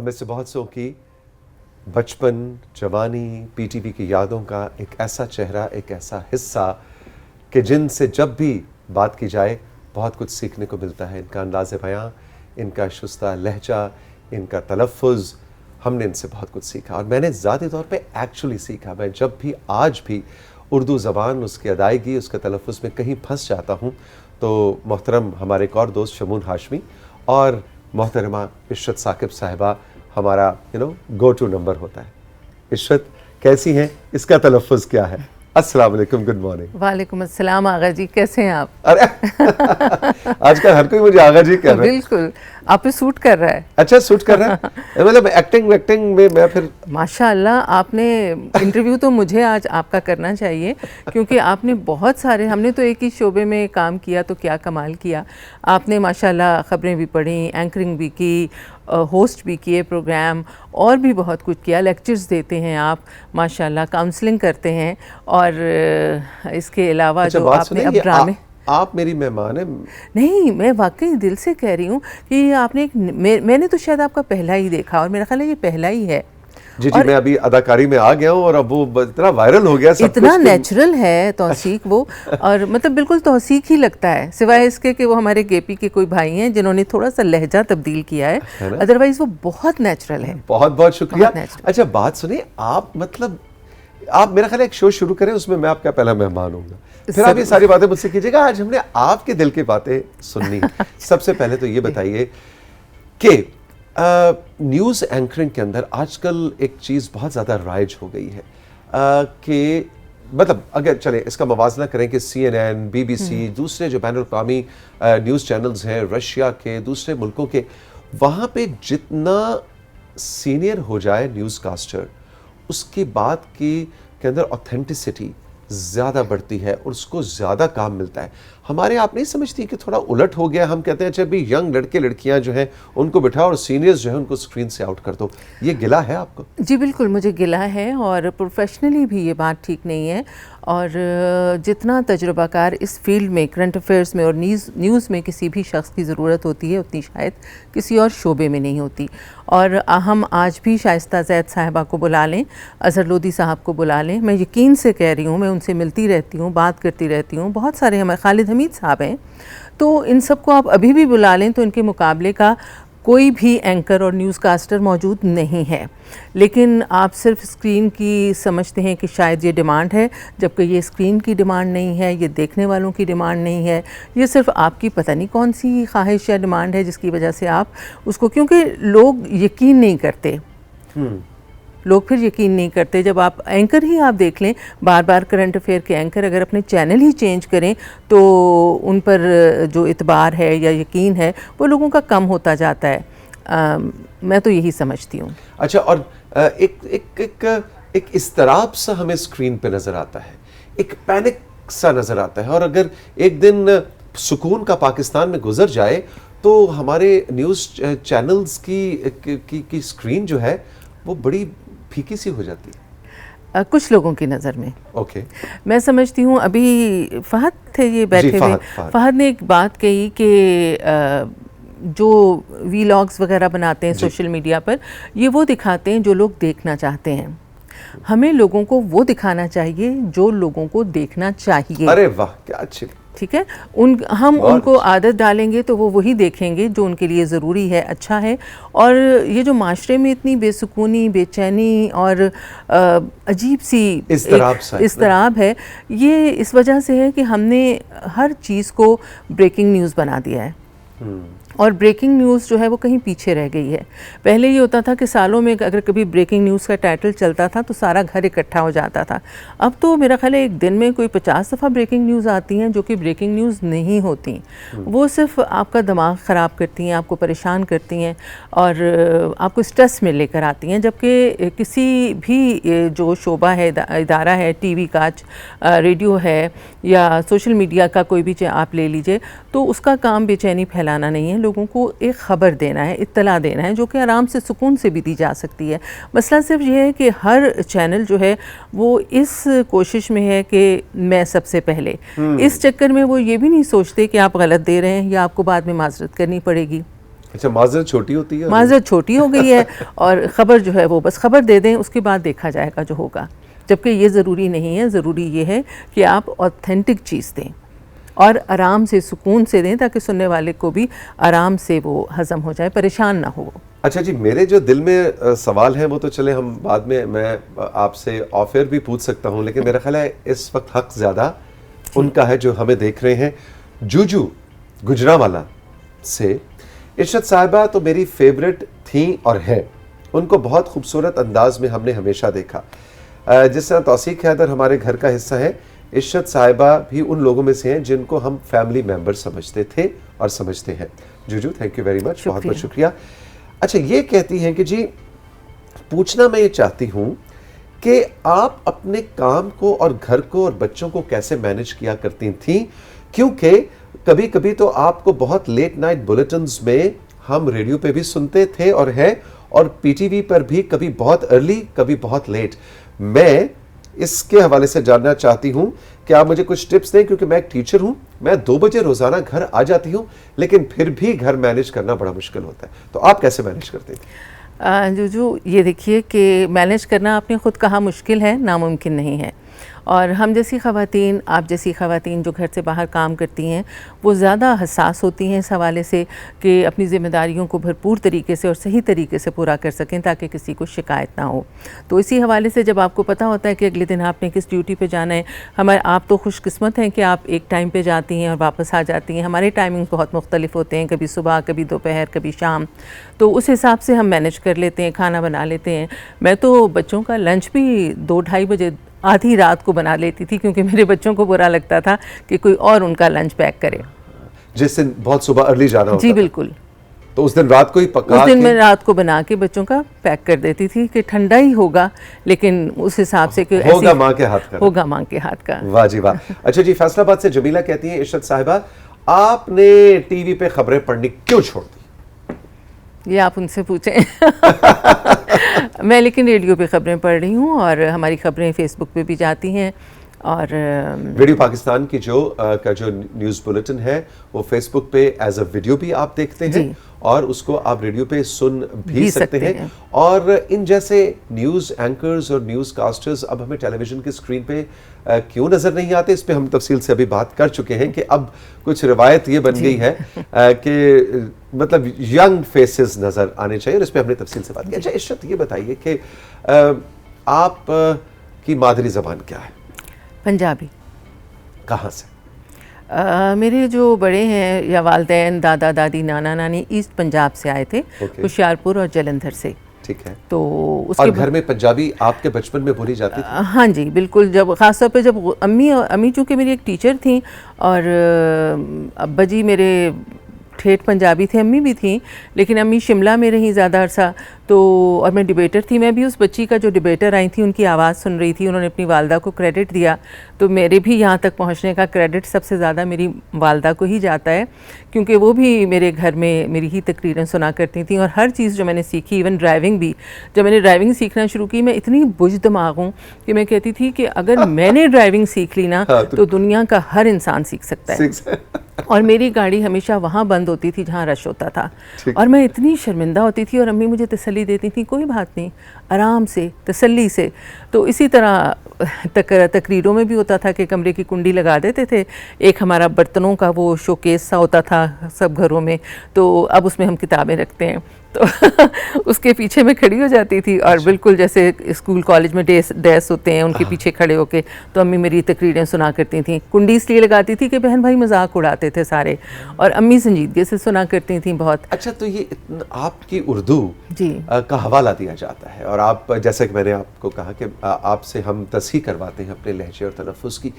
हमें से बहुत सौ की बचपन, जवानी, पीटीवी की यादों का एक ऐसा चेहरा, एक ऐसा हिस्सा कि जिनसे जब भी बात की जाए बहुत कुछ सीखने को मिलता है। इनका अंदाज़ बयां, इनका शुस्ता लहजा, इनका तलफ़ुज़, हमने इनसे बहुत कुछ सीखा और मैंने ज़ाती तौर पे एक्चुअली सीखा। मैं जब भी आज भी उर्दू ज़बान, उसकी अदायगी, उसके तलफ़ुज़ में कहीं फंस जाता हूँ तो मोहतरम हमारे एक और दोस्त शमून हाशमी और मोहतरमा इशरत साकिब साहिबा हमारा गो टू नंबर होता है। इशरत कैसी हैं, इसका तलफ़ुज़ क्या है? अस्सलाम वालेकुम, गुड मॉर्निंग। वालेकुम अस्सलाम आगा जी, कैसे हैं आप? अरे आजकल हर कोई मुझे आगा जी कह रहा है। बिल्कुल, आप पे सूट कर रहा है। अच्छा, सूट कर रहा है। मतलब एक्टिंग में मैं फिर माशाअल्लाह, आपने इंटरव्यू तो मुझे आज आपका करना चाहिए क्योंकि आपने बहुत सारे, हमने तो एक ही शोबे में काम किया तो क्या कमाल किया। आपने माशाअल्लाह खबरें भी पढ़ी, एंकरिंग भी की, होस्ट भी किए प्रोग्राम, और भी बहुत कुछ किया। लेक्चर्स देते हैं आप माशाअल्लाह, काउंसलिंग करते हैं और इसके अलावा अच्छा, जो बात आपने सुनिए, अब ड्रामे आप मेरी मेहमान है। नहीं, मैं वाकई दिल से कह रही हूँ कि आपने मैंने तो शायद आपका पहला ही देखा और मेरा ख्याल है ये पहला ही है। जी, मैं अभी अदाकारी में आ गया हूँ और अब वो इतना वायरल हो गया, सब इतना नेचुरल है तौसीक वो, और मतलब बिल्कुल तौसीक ही लगता है, सिवाय इसके कि वो हमारे केपी के कोई भाई हैं जिन्होंने थोड़ा सा लहजा तब्दील किया है, अदरवाइज वो बहुत नेचुरल है। बहुत बहुत शुक्रिया। अच्छा, बात सुनिए, आप मेरा ख्याल है एक शो शुरू करें, उसमें मैं आपका पहला मेहमान होऊंगा, फिर आप ये सारी बातें मुझसे कीजिएगा। आज हमने आपके दिल की बातें सुननी। सबसे पहले तो ये बताइए कि न्यूज़ एंकरिंग के अंदर आजकल एक चीज़ बहुत ज़्यादा राइज हो गई है कि मतलब अगर चले इसका मवाजना करें कि CNN, BBC, दूसरे जो बैनुल-अक़वामी न्यूज़ चैनल्स हैं, रशिया के, दूसरे मुल्कों के, वहाँ पे जितना सीनियर हो जाए न्यूज़ कास्टर, उसकी बात के अंदर ऑथेंटिसिटी ज़्यादा बढ़ती है और उसको ज़्यादा काम मिलता है। हमारे आप नहीं समझती कि थोड़ा उलट हो गया? हम कहते हैं अच्छा भी यंग लड़के लड़कियां जो हैं उनको बिठाओ और सीनियर्स जो हैं उनको स्क्रीन से आउट कर दो। ये गिला है आपको? जी बिल्कुल, मुझे गिला है और प्रोफेशनली भी ये बात ठीक नहीं है। और जितना तजुर्बाकार इस फील्ड में, करंट अफेयर्स में और न्यूज़ में किसी भी शख्स की ज़रूरत होती है, उतनी शायद किसी और शोबे में नहीं होती। और हम आज भी शाइस्ता ज़ैद साहिबा को बुला लें, अज़हर लोधी साहब को बुला लें, मैं यकीन से कह रही हूँ, मैं उनसे मिलती रहती हूँ, बात करती रहती हूँ, बहुत सारे हमारे खालिद हमीद साहब हैं, तो इन सब को आप अभी भी बुला लें तो इनके मुकाबले का कोई भी एंकर और न्यूज़ कास्टर मौजूद नहीं है। लेकिन आप सिर्फ स्क्रीन की समझते हैं कि शायद ये डिमांड है, जबकि ये स्क्रीन की डिमांड नहीं है, ये देखने वालों की डिमांड नहीं है, ये सिर्फ आपकी पता नहीं कौन सी ख्वाहिश या डिमांड है जिसकी वजह से आप उसको, क्योंकि लोग यकीन नहीं करते। लोग फिर यकीन नहीं करते। जब आप एंकर ही आप देख लें, बार बार करंट अफेयर के एंकर अगर अपने चैनल ही चेंज करें तो उन पर जो इतबार है या यकीन है वो लोगों का कम होता जाता है। मैं तो यही समझती हूँ। अच्छा, और एक इस्तराब सा हमें स्क्रीन पे नज़र आता है, एक पैनिक सा नज़र आता है, और अगर एक दिन सुकून का पाकिस्तान में गुजर जाए तो हमारे न्यूज़ चैनल्स की स्क्रीन जो है वो बड़ी फीकी सी हो जाती है कुछ लोगों की नज़र में। ओके, मैं समझती हूँ, अभी फहद थे ये बैठे हुए, फहद ने एक बात कही कि जो वीलॉग्स वगैरह बनाते हैं सोशल मीडिया पर, ये वो दिखाते हैं जो लोग देखना चाहते हैं। हमें लोगों को वो दिखाना चाहिए जो लोगों को देखना चाहिए। अरे वाह, क्या अच्छी, ठीक है। हम उनको आदत डालेंगे तो वो वही देखेंगे जो उनके लिए ज़रूरी है, अच्छा है। और ये जो माशरे में इतनी बेसुकूनी, बेचैनी और अजीब सी इस्तराब है, ये इस वजह से है कि हमने हर चीज़ को ब्रेकिंग न्यूज़ बना दिया है। और ब्रेकिंग न्यूज़ जो है वो कहीं पीछे रह गई है। पहले ये होता था कि सालों में अगर कभी ब्रेकिंग न्यूज़ का टाइटल चलता था तो सारा घर इकट्ठा हो जाता था। अब तो मेरा ख्याल है एक दिन में कोई 50 दफ़ा ब्रेकिंग न्यूज़ आती हैं जो कि ब्रेकिंग न्यूज़ नहीं होती। वो सिर्फ आपका दिमाग ख़राब करती हैं, आपको परेशान करती हैं और आपको स्ट्रेस में लेकर आती हैं। जबकि किसी भी जो शोबा है, इदारा है, TV का, रेडियो है या सोशल मीडिया का कोई भी आप ले लीजिए, तो उसका काम बेचैनी फैलाना नहीं है, लोगों को एक ख़बर देना है, इत्तला देना है, जो कि आराम से सुकून से भी दी जा सकती है। मसला सिर्फ ये है कि हर चैनल जो है वो इस कोशिश में है कि मैं सबसे पहले, इस चक्कर में वो ये भी नहीं सोचते कि आप गलत दे रहे हैं या आपको बाद में माजरत करनी पड़ेगी। अच्छा, माजरत छोटी होती है, माजरत छोटी हो गई है और ख़बर जो है वो बस ख़बर दे दें, उसके बाद देखा जाएगा जो होगा। जबकि ये ज़रूरी नहीं है, ज़रूरी ये है कि आप ऑथेंटिक चीज़ दें और आराम से सुकून से दें, ताकि सुनने वाले को भी आराम से वो हज़म हो जाए, परेशान ना हो। अच्छा जी, मेरे जो दिल में सवाल हैं वो तो चले हम बाद में, मैं आपसे ऑफ एयर भी पूछ सकता हूँ, लेकिन मेरा ख्याल है इस वक्त हक ज़्यादा उनका है जो हमें देख रहे हैं। जूजू गुजरांवाला से, इरशाद साहिबा तो मेरी फेवरेट थी और है, उनको बहुत खूबसूरत अंदाज में हमने हमेशा देखा। जिस तरह तौसीक हैदर हमारे घर का हिस्सा है, इरशाद साहिबा भी उन लोगों में से हैं जिनको हम फैमिली मेंबर समझते थे और समझते हैं। Juju, thank you very much, बहुत बहुत शुक्रिया। अच्छा, ये कहती हैं कि जी पूछना मैं ये चाहती हूँ कि आप अपने काम को और घर को और बच्चों को कैसे मैनेज किया करती थी, क्योंकि कभी कभी तो आपको बहुत लेट नाइट बुलेटिन्स में हम रेडियो पे भी सुनते थे और है, और पीटीवी पर भी, कभी बहुत अर्ली कभी बहुत लेट। मैं इसके हवाले से जानना चाहती हूँ कि आप मुझे कुछ टिप्स दें, क्योंकि मैं एक टीचर हूँ, मैं 2 बजे रोजाना घर आ जाती हूँ, लेकिन फिर भी घर मैनेज करना बड़ा मुश्किल होता है। तो आप कैसे मैनेज करते थे? जूजू, ये देखिए कि मैनेज करना आपने ख़ुद कहा मुश्किल है, नामुमकिन नहीं है। और हम जैसी ख़वातीन, आप जैसी ख़वातीन जो घर से बाहर काम करती हैं, वो ज़्यादा हसास होती हैं इस हवाले से कि अपनी ज़िम्मेदारियों को भरपूर तरीके से और सही तरीके से पूरा कर सकें, ताकि किसी को शिकायत ना हो। तो इसी हवाले से जब आपको पता होता है कि अगले दिन आपने किस ड्यूटी पे जाना है, आप तो खुशकिस्मत हैं कि आप एक टाइम पे जाती हैं और वापस आ जाती हैं। हमारे टाइमिंग बहुत मुख्तलिफ होते हैं, कभी सुबह, कभी दोपहर, कभी शाम। तो उस हिसाब से हम मैनेज कर लेते हैं, खाना बना लेते हैं। मैं तो बच्चों का लंच भी 2-2:30 बजे आधी रात को बना लेती थी, क्योंकि मेरे बच्चों को बुरा लगता था कि कोई और उनका लंच पैक करे। जिस दिन बहुत सुबह अर्ली जाना होता जी बिल्कुल। तो उस दिन रात को ही पका, उस दिन मैं रात को बना के बच्चों का पैक कर देती थी कि ठंडा ही होगा, लेकिन उस हिसाब से कि होगा माँ के हाथ का, होगा माँ के हाथ का। वाह जी वाह। अच्छा जी, फैसलाबाद से जमीला कहती हैं, इरशाद साहिबा आपने टीवी पे खबरें पढ़नी क्यों छोड़ दी? ये आप उनसे पूछें। मैं लेकिन रेडियो पे ख़बरें पढ़ रही हूँ और हमारी ख़बरें फेसबुक पे भी जाती हैं, और रेडियो पाकिस्तान की जो न्यूज़ बुलेटिन है वो फेसबुक पे एज अ वीडियो भी आप देखते हैं और उसको आप रेडियो पे सुन भी सकते हैं। और इन जैसे न्यूज़ एंकर्स और न्यूज़ कास्टर्स अब हमें टेलीविज़न की स्क्रीन पे क्यों नज़र नहीं आते, इस पे हम तफसील से अभी बात कर चुके हैं कि अब कुछ रिवायत ये बन गई है कि मतलब यंग फेसेस नज़र आने चाहिए, और इस पे हमने तफसील से बात की। अच्छा इशरत, ये बताइए कि आप की मादरी ज़बान क्या है? पंजाबी। कहाँ से? मेरे जो बड़े हैं या वालदैन, दादा दादी, नाना नानी ईस्ट पंजाब से आए थे, होशियारपुर और जलंधर से। ठीक है। तो उसके और घर में पंजाबी आपके बचपन में बोली जाती थी? हाँ जी बिल्कुल। जब ख़ासतौर पे जब अम्मी चूँकि मेरी एक टीचर थी और अब्बा जी मेरे ठेठ पंजाबी थे, अम्मी भी थी, लेकिन अम्मी शिमला में रहीं ज़्यादा अरसा। तो और मैं डिबेटर थी, मैं भी उस बच्ची का जो डिबेटर आई थी उनकी आवाज़ सुन रही थी। उन्होंने अपनी वालदा को क्रेडिट दिया, तो मेरे भी यहाँ तक पहुँचने का क्रेडिट सबसे ज़्यादा मेरी वालदा को ही जाता है, क्योंकि वो भी मेरे घर में मेरी ही तकरीरें सुना करती थी। और हर चीज़ जो मैंने सीखी, इवन ड्राइविंग भी, जब मैंने ड्राइविंग सीखना शुरू की, मैं इतनी बुझ दिमाग हूँ कि मैं कहती थी कि अगर मैंने ड्राइविंग सीख ली ना तो दुनिया का हर इंसान सीख सकता है। और मेरी गाड़ी हमेशा वहाँ बंद होती थी जहाँ रश होता था, और मैं इतनी शर्मिंदा होती थी, और अम्मी मुझे तसल्ली देती थी, कोई बात नहीं, आराम से, तसल्ली से। तो इसी तरह तकरीरों में भी होता था कि कमरे की कुंडी लगा देते थे। एक हमारा बर्तनों का वो शोकेस सा होता था सब घरों में, तो अब उसमें हम किताबें रखते हैं, तो उसके पीछे मैं खड़ी हो जाती थी और बिल्कुल जैसे स्कूल कॉलेज में डेस्क होते हैं उनके पीछे खड़े होके, तो अम्मी मेरी तकरीरें सुना करती थी। कुंडी इसलिए लगाती थी कि बहन भाई मजाक उड़ाते थे सारे, और अम्मी संजीदगी से सुना करती थी बहुत। अच्छा, तो ये आपकी उर्दू जी का हवाला दिया जाता है, और आप जैसे कि मैंने आपको कहा कि आपसे हम तस्हीह करवाते हैं अपने लहजे और तलफ़ुज़ की,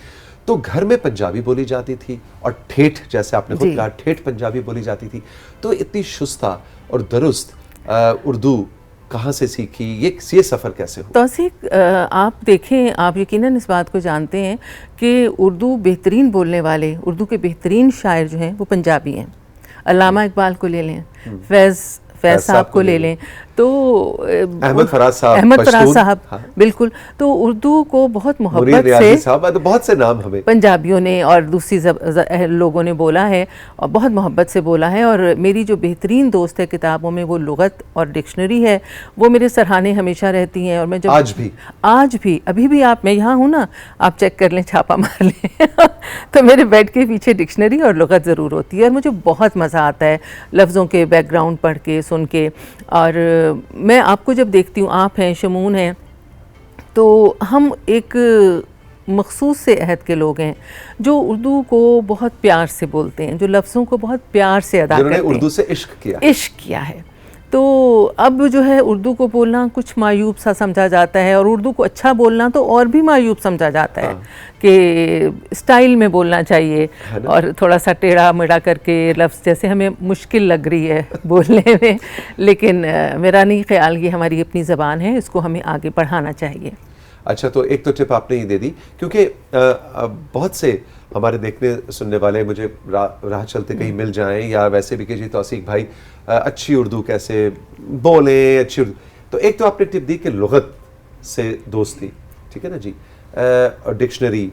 तो घर में पंजाबी बोली जाती थी और ठेठ, जैसे आपने खुद कहा, ठेठ पंजाबी बोली जाती थी। तो इतनी शुस्ता और दुरुस्त उर्दू कहाँ से सीखी, ये सफ़र कैसे हुआ? तौसीक, आप देखें, आप यकीनन इस बात को जानते हैं कि उर्दू बेहतरीन बोलने वाले, उर्दू के बेहतरीन शायर जो हैं वो पंजाबी हैं। अल्लामा इकबाल को ले लें, फैज़ साहब को ले लें, तो अहमद फराज साहब, अहमद फराज पश्तून, साहब, हाँ। बिल्कुल। तो उर्दू को बहुत मुनीर मोहब्बत नियाज़ी से साहब, तो बहुत से नाम हमें पंजाबियों ने और दूसरी लोगों ने बोला है और बहुत मोहब्बत से बोला है। और मेरी जो बेहतरीन दोस्त है किताबों में, वो लुग़त और डिक्शनरी है, वो मेरे सराहने हमेशा रहती हैं। और मैं जब आज भी अभी भी मैं यहाँ हूँ ना, आप चेक कर लें, छापा मार लें तो मेरे बेड के पीछे डिक्शनरी और लुग़त ज़रूर होती है। और मुझे बहुत मज़ा आता है लफ्ज़ों के बैकग्राउंड पढ़ के, सुन के। और मैं आपको जब देखती हूँ, आप हैं, शमून हैं, तो हम एक मखसूस से अहद के लोग हैं जो उर्दू को बहुत प्यार से बोलते हैं, जो लफ्ज़ों को बहुत प्यार से अदा करते हैं, उर्दू से इश्क किया है। तो अब जो है उर्दू को बोलना कुछ मायूब सा समझा जाता है, और उर्दू को अच्छा बोलना तो और भी मायूब समझा जाता है। कि स्टाइल में बोलना चाहिए और थोड़ा सा टेढ़ा मेढ़ा करके लफ्ज़, जैसे हमें मुश्किल लग रही है बोलने में। लेकिन मेरा नहीं ख्याल, ये हमारी अपनी ज़बान है, इसको हमें आगे बढ़ाना चाहिए। अच्छा, तो एक तो टिप आपने ही दे दी, क्योंकि बहुत से हमारे देखने सुनने वाले मुझे राह चलते कहीं मिल जाएं, या वैसे भी कि जी तौसीक भाई अच्छी उर्दू कैसे बोलें, अच्छी उर्दू। तो एक तो आपने टिप दी कि लुग़त से दोस्ती, ठीक है ना जी, और डिक्शनरी,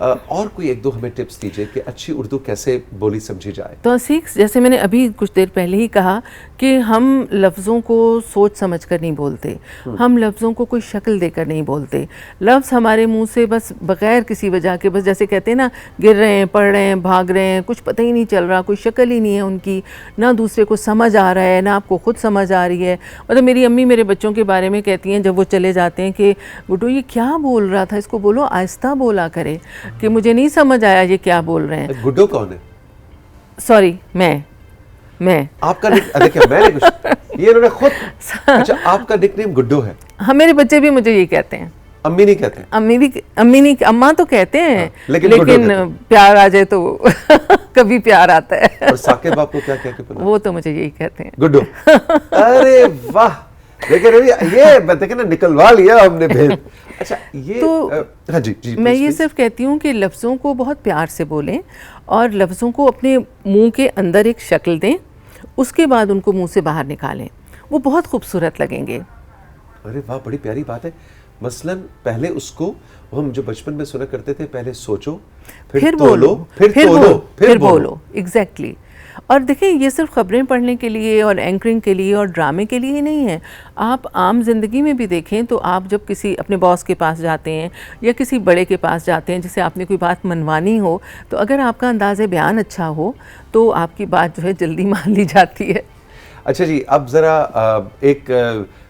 और कोई एक दो हमें टिप्स दीजिए कि अच्छी उर्दू कैसे बोली समझी जाए। तौसीक, जैसे मैंने अभी कुछ देर पहले ही कहा कि हम लफ्ज़ों को सोच समझ कर नहीं बोलते, हम लफ्ज़ों को कोई शक्ल देकर नहीं बोलते। लफ्ज़ हमारे मुंह से बस बग़ैर किसी वजह के, बस जैसे कहते हैं ना, गिर रहे हैं, पढ़ रहे हैं, भाग रहे हैं, कुछ पता ही नहीं चल रहा, कोई शक्ल ही नहीं है उनकी, ना दूसरे को समझ आ रहा है, ना आपको खुद समझ आ रही है। मतलब मेरी अम्मी मेरे बच्चों के बारे में कहती हैं जब वो चले जाते हैं कि गुड्डू ये क्या बोल रहा था, इसको बोलो आहिस्ता बोला करे, कि मुझे नहीं समझ आया ये क्या बोल रहे हैं। गुड्डू कौन है? सॉरी, मैं आपका देखिए, मैंने कुछ ये इन्होंने खुद अच्छा, आपका निकनेम गुड्डू है? हाँ, मेरे बच्चे भी मुझे यही कहते हैं। अम्मी नहीं कहते? अम्मी नहीं, अम्मा तो कहते हैं, हाँ, लेकिन प्यार आ जाए तो कभी प्यार आता है। और साकिब आपको क्या कहते हैं? वो तो मुझे यही कहते हैं, गुड्डू। अरे वाह, ये देखिए ना, निकलवा लिया हमने भेद। अच्छा, ये तो हाँ जी, मैं ये सिर्फ कहती हूँ कि लफ्ज़ों को बहुत प्यार से बोलें और लफ्ज़ों को अपने मुंह के अंदर एक शक्ल दें, उसके बाद उनको मुंह से बाहर निकालें, वो बहुत खूबसूरत लगेंगे। अरे वाह, बड़ी प्यारी बात है। मसलन पहले उसको हम जो बचपन में सुना करते थे, पहले सोचो, फिर बोलो, फिर बोलो। एग्जैक्टली। और देखिए, ये सिर्फ ख़बरें पढ़ने के लिए और एंकरिंग के लिए और ड्रामे के लिए ही नहीं है। आप आम ज़िंदगी में भी देखें तो आप जब किसी अपने बॉस के पास जाते हैं या किसी बड़े के पास जाते हैं जिसे आपने कोई बात मनवानी हो, तो अगर आपका अंदाज़े बयान अच्छा हो तो आपकी बात जो है जल्दी मान ली जाती है। अच्छा जी, अब ज़रा एक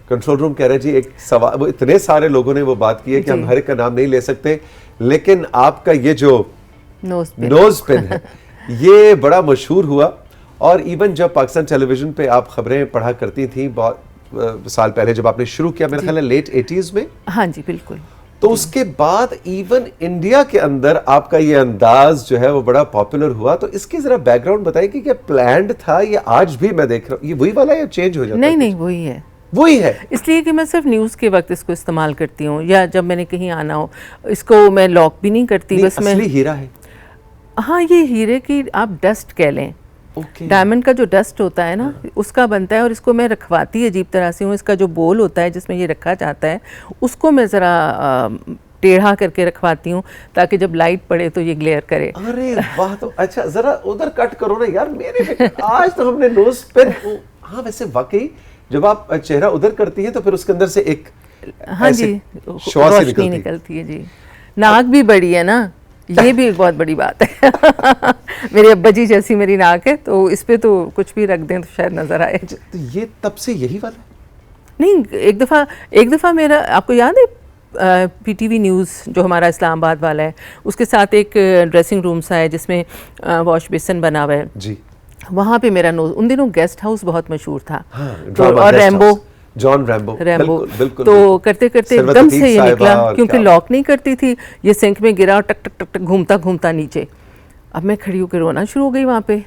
कंट्रोल रूम कह रहे जी, एक सवाल, वो इतने सारे लोगों ने वो बात की है कि हम हर एक का नाम नहीं ले सकते, लेकिन आपका ये जो नोज पिन है ये बड़ा मशहूर हुआ। और इवन जब पाकिस्तान टेलीविज़न पे आप खबरें पढ़ा करती थी बहुत साल पहले, जब आपने शुरू किया, मेरे ख्याल है लेट 80s में। हाँ जी, बिल्कुल। तो उसके बाद इवन इंडिया के अंदर आपका ये अंदाज जो है वो बड़ा पॉपुलर हुआ। तो इसकी जरा बैकग्राउंड बताइए कि क्या प्लान्ड था, या आज भी मैं देख रहा हूँ ये वही वाला, या चेंज हो जाता है? नहीं, वही है, वही है। इसलिए कि मैं सिर्फ न्यूज़ के वक्त इसको इस्तेमाल करती हूँ, या जब मैंने कहीं आना हो। इसको मैं लॉक भी नहीं करती, बस मैं असली हीरा है। हाँ, ये हीरे की आप डस्ट कह लें। डायमंड का जो डस्ट होता है ना, उसका बनता है। और इसको मैं रखवाती अजीब तरह से हूँ। इसका जो बोल होता है जिसमें ये रखा जाता है, उसको मैं ज़रा टेढ़ा करके रखवाती हूँ ताकि जब लाइट पड़े तो ये ग्लेयर करे। अरे वाह, तो अच्छा ज़रा उधर कट करो ना यार, मेरे आज तो हमने नोज पे। हाँ, वैसे वाकई जब आप चेहरा उधर करती हैं तो फिर उसके अंदर से एक, हाँ जी, रोशनी निकलती है जी। नाक भी बड़ी है ना, ये भी एक बहुत बड़ी बात है। मेरे अब्बा जी जैसी मेरी नाक है, तो इस पे तो कुछ भी रख दें तो शायद नजर आए। तो ये तब से यही वाला? नहीं, एक दफ़ा मेरा, आपको याद है PTV न्यूज़ जो हमारा इस्लामाबाद वाला है, उसके साथ एक ड्रेसिंग रूम सा है जिसमें वॉश बेसिन बना हुआ है जी। वहाँ पे मेरा नोज, उन दिनों गेस्ट हाउस बहुत मशहूर था। हाँ, तो और रैम्बो, जॉन रैम्बो बिल्कुल, तो करते करते एकदम से ये निकला, क्योंकि लॉक नहीं करती थी, ये सिंक में गिरा और टक टक टक टक घूमता घूमता नीचे। अब मैं खड़ी होकर रोना शुरू हो गई वहाँ पे।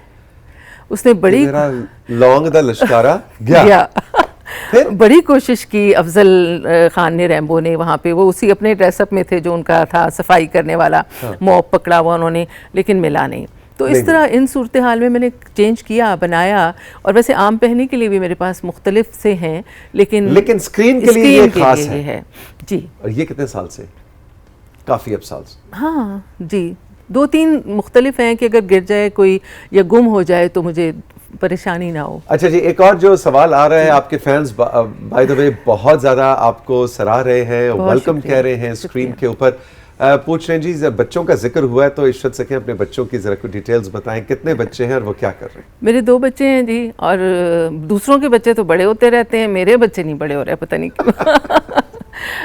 उसने बड़ी लौंग दा लश्कारा गया। फिर बड़ी कोशिश की अफजल खान ने, रैम्बो ने, वहाँ पे वो उसी अपने ड्रेसअप में थे जो उनका था सफाई करने वाला, मॉप पकड़ा हुआ उन्होंने, लेकिन मिला नहीं। तो इस तरह इन सूरत हाल में मैंने चेंज किया, बनाया। और वैसे आम पहनने के लिए भी मेरे पास मुख्तलिफ से हैं, लेकिन स्क्रीन के लिए ये खास है जी। और ये कितने साल से? काफ़ी अब साल से। हाँ जी, 2-3 मुख्तलिफ हैं कि अगर गिर जाए कोई या गुम हो जाए तो मुझे परेशानी ना हो। अच्छा जी, एक और जो सवाल आ रहा है, आपके फैंस बाय द वे बहुत ज़्यादा आपको सराह रहे हैं, वेलकम कह रहे हैं स्क्रीन के ऊपर। पूछ रहे हैं जी, जब बच्चों का जिक्र हुआ है तो इशरत सके अपने बच्चों की ज़रा कुछ डिटेल्स बताएं, कितने बच्चे हैं और वो क्या कर रहे हैं? मेरे 2 बच्चे हैं जी, और दूसरों के बच्चे तो बड़े होते रहते हैं, मेरे बच्चे नहीं बड़े हो रहे, पता नहीं क्यों।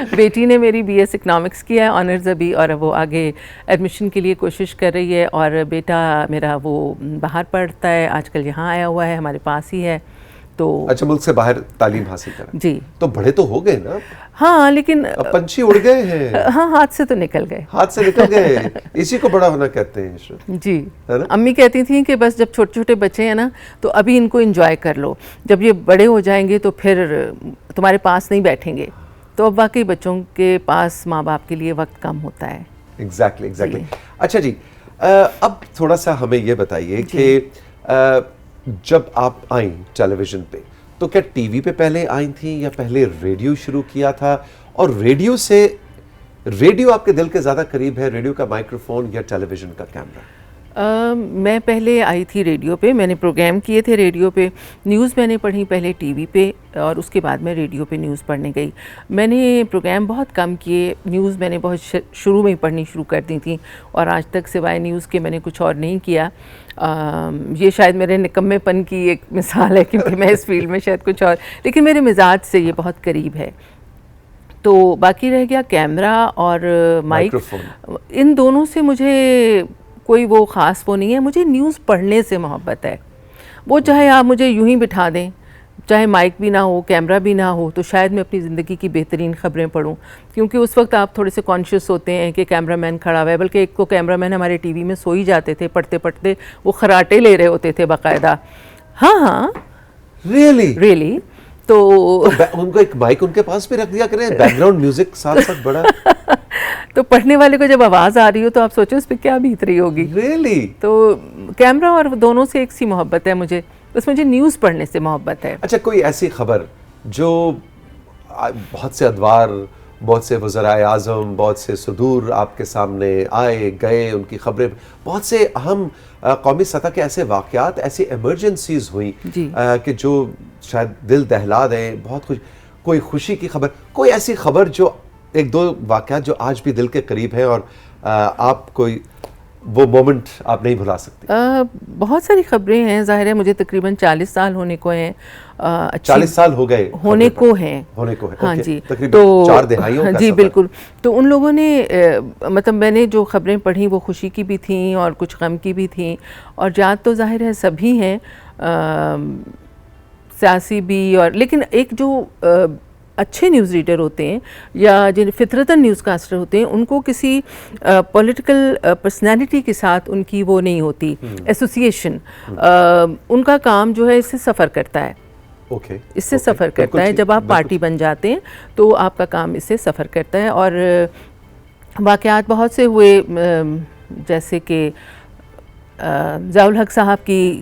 बेटी ने मेरी BS इकनॉमिक्स किया है ऑनर्स अभी, और वो आगे एडमिशन के लिए कोशिश कर रही है। और बेटा मेरा वो बाहर पढ़ता है, आजकल यहाँ आया हुआ है, हमारे पास ही है। तो अच्छा, मुल्क से बाहर तालीम हासिल करा जी। तो बड़े तो हो गए ना? हाँ, लेकिन अब पंछी उड़ गए हैं। हाँ, हाथ से तो निकल गए। हाथ से निकल गए, इसी को बड़ा होना कहते हैं इशरत जी। है ना? अम्मी कहती थी कि बस जब छोटे छोटे बच्चे हैं ना तो अभी इनको एंजॉय कर लो, जब ये बड़े हो जाएंगे तो फिर तुम्हारे पास नहीं बैठेंगे। तो अब वाकई बच्चों के पास माँ बाप के लिए वक्त कम होता है। एग्जैक्टली। अच्छा जी, अब थोड़ा सा हमें ये बताइए कि जब आप आई टेलीविज़न पे तो क्या टीवी पे पहले आई थी या पहले रेडियो शुरू किया था? और रेडियो आपके दिल के ज़्यादा करीब है, रेडियो का माइक्रोफोन या टेलीविज़न का कैमरा? मैं पहले आई थी रेडियो पे, मैंने प्रोग्राम किए थे रेडियो पे। न्यूज़ मैंने पढ़ी पहले टीवी पे और उसके बाद मैं रेडियो पे न्यूज़ पढ़ने गई। मैंने प्रोग्राम बहुत कम किए, न्यूज़ मैंने बहुत शुरू में ही पढ़नी शुरू कर दी थी, और आज तक सिवाय न्यूज़ के मैंने कुछ और नहीं किया। ये शायद मेरे निकम्मेपन की एक मिसाल है, क्योंकि मैं इस फील्ड में शायद कुछ और, लेकिन मेरे मिजाज से ये बहुत करीब है। तो बाकी रह गया कैमरा और माइक, इन दोनों से मुझे कोई वो ख़ास वो नहीं है। मुझे न्यूज़ पढ़ने से मोहब्बत है। वो चाहे आप मुझे यूं ही बिठा दें, चाहे माइक भी ना हो, कैमरा भी ना हो, तो शायद मैं अपनी ज़िंदगी की बेहतरीन ख़बरें पढूं, क्योंकि उस वक्त आप थोड़े से कॉन्शियस होते हैं कि कैमरामैन खड़ा हुआ है। बल्कि एक तो कैमरामैन हमारे टीवी में सो ही जाते थे, पढ़ते पढ़ते वो खराटे ले रहे होते थे बाकायदा। हाँ, रियली। तो उनको एक माइक उनके पास भी रख दिया करें, बैकग्राउंड म्यूजिक साथ साथ बड़ा। तो पढ़ने वाले को जब आवाज़ आ रही हो तो आप सोचो उस पर क्या बीत रही होगी। तो कैमरा और दोनों से एक सी मोहब्बत है मुझे, बस मुझे न्यूज़ पढ़ने से मोहब्बत है। अच्छा, कोई ऐसी खबर जो बहुत से अदवार, बहुत से वज़राए आज़म, बहुत से सुदूर आपके सामने आए गए, उनकी खबरें, बहुत से अहम कौमी सतह के ऐसे वाक़यात, ऐसी इमरजेंसीज हुई कि जो शायद दिल दहला दें, बहुत कुछ, कोई खुशी की खबर, कोई ऐसी खबर जो एक दो वाक़यात जो आज भी दिल के करीब है और आप कोई वो मोमेंट आप नहीं भुला सकते? बहुत सारी खबरें हैं, ज़ाहिर है मुझे तकरीबन 40 साल होने को हैं। 40 साल हो गए होने को हैं। हाँ जी, तो 4 दहाइयों का जी बिल्कुल। तो उन लोगों ने मतलब मैंने जो खबरें पढ़ी वो खुशी की भी थी और कुछ गम की भी थी, और याद तो ज़ाहिर है सभी हैं, सियासी भी, और लेकिन एक जो अच्छे न्यूज़ रीडर होते हैं या जिन फितरतन न्यूज़ कास्टर होते हैं, उनको किसी पॉलिटिकल पर्सनैलिटी के साथ उनकी वो नहीं होती एसोसिएशन। उनका काम जो है इससे सफ़र करता है। इससे सफ़र करता है। जब आप पार्टी बन जाते हैं तो आपका काम इससे सफ़र करता है। और वाक़यात बहुत से हुए, जैसे कि ज़ियाउल हक साहब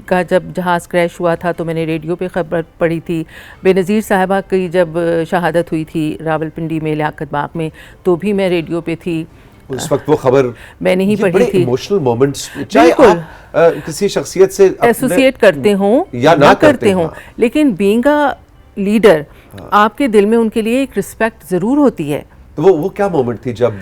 का जब जहाज़ क्रैश हुआ था तो मैंने रेडियो पे ख़बर पढ़ी थी। बेनज़ीर साहिबा की जब शहादत हुई थी रावलपिंडी में लियाकत बाग में, तो भी मैं रेडियो पे थी। उस वक्त वो खबर मैंने ही पढ़ी थी। इमोशनल मोमेंट्स, चाहे आप किसी शख्सियत से एसोसिएट करते हों या ना करते हों, लेकिन बीइंग अ लीडर आपके दिल में उनके लिए एक रिस्पेक्ट ज़रूर होती है। तो वो क्या मोमेंट थी जब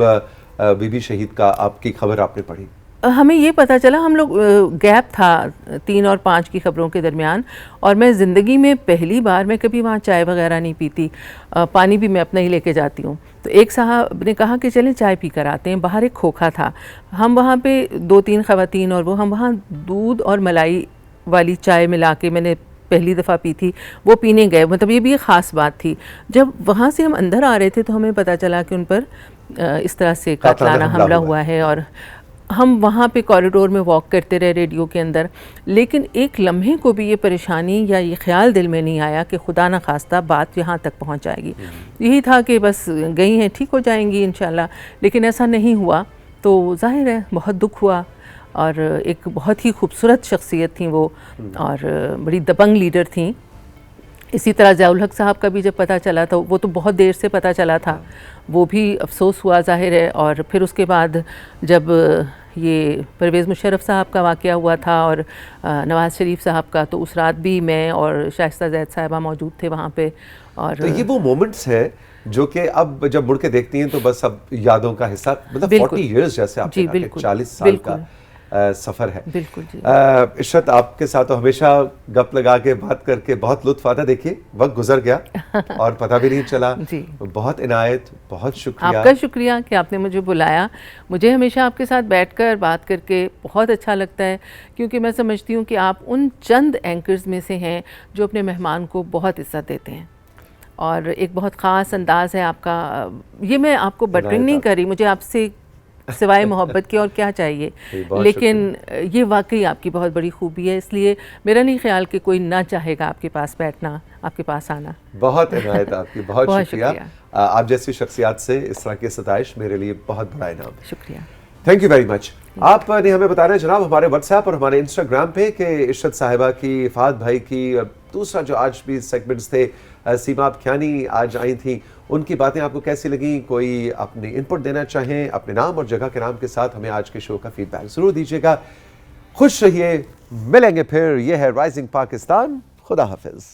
बीबी शहीद का आपकी खबर आपने पढ़ी? हमें ये पता चला, हम लोग गैप था 3 और 5 की खबरों के दरमियान, और मैं ज़िंदगी में पहली बार, मैं कभी वहाँ चाय वगैरह नहीं पीती, पानी भी मैं अपना ही लेके जाती हूँ। तो एक साहब ने कहा कि चलें चाय पी कर आते हैं। बाहर एक खोखा था, हम वहाँ पे 2-3 ख़वातीन और वो, हम वहाँ दूध और मलाई वाली चाय मिला के मैंने पहली दफ़ा पी थी, वो पीने गए। मतलब ये भी एक ख़ास बात थी। जब वहाँ से हम अंदर आ रहे थे तो हमें पता चला कि उन पर इस तरह से कातलाना हमला हुआ है, और हम वहाँ पे कॉरिडोर में वॉक करते रहे रेडियो के अंदर, लेकिन एक लम्हे को भी ये परेशानी या ये ख्याल दिल में नहीं आया कि खुदा न खास्ता बात यहाँ तक पहुँच जाएगी। यही था कि बस गई हैं, ठीक हो जाएंगी इंशाल्लाह, लेकिन ऐसा नहीं हुआ। तो जाहिर है बहुत दुख हुआ, और एक बहुत ही खूबसूरत शख्सियत थी वो, और बड़ी दबंग लीडर थी। इसी तरह ज़ियाउल हक साहब का भी जब पता चला तो वो तो बहुत देर से पता चला था, वो भी अफसोस हुआ ज़ाहिर है। और फिर उसके बाद जब ये परवेज़ मुशर्रफ साहब का वाक़या हुआ था और नवाज़ शरीफ साहब का, तो उस रात भी मैं और शाइस्ता ज़ैद साहिबा मौजूद थे वहाँ पे। और तो ये वो मोमेंट्स हैं जो कि अब जब मुड़ के देखती हैं तो बस अब यादों का हिस्सा, मतलब 40 इयर्स जैसे आपने कहा कि 40 साल का सफ़र है। बिल्कुल जी। इशरत, आपके साथ तो हमेशा गप लगा के बात करके बहुत लुत्फ आता। देखिए वक्त गुजर गया और पता भी नहीं चला जी। बहुत इनायत, बहुत शुक्रिया। आपका शुक्रिया कि आपने मुझे बुलाया। मुझे हमेशा आपके साथ बैठकर बात करके बहुत अच्छा लगता है, क्योंकि मैं समझती हूँ कि आप उन चंद एंकर्स में से हैं जो अपने मेहमान को बहुत इज़्ज़त देते हैं, और एक बहुत ख़ास अंदाज़ है आपका। ये मैं आपको बटरिंग नहीं कर रही, मुझे आपसे सिवाय मोहब्बत के और क्या चाहिए, लेकिन ये वाकई आपकी बहुत बड़ी खूबी है, इसलिए मेरा नहीं ख्याल कि कोई ना चाहेगा आपके पास बैठना, आपके पास आना। बहुत इनायत आपकी, बहुत शुक्रिया। आप जैसी शख्सियत से इस तरह की सताइश मेरे लिए बहुत बड़ा इनाम है। शुक्रिया, थैंक यू वेरी मच। आपने हमें बताया जनाब हमारे व्हाट्सएप और हमारे इंस्टाग्राम पे कि इशरत साहिबा की, फ़ाद भाई की, और दूसरा जो आज भी सेगमेंट्स थे, सीमा ख्यानी आज आई थी, उनकी बातें आपको कैसी लगी? कोई अपनी इनपुट देना चाहें अपने नाम और जगह के नाम के साथ, हमें आज के शो का फीडबैक ज़रूर दीजिएगा। खुश रहिए, मिलेंगे फिर। ये है राइजिंग पाकिस्तान। खुदा हाफिज़।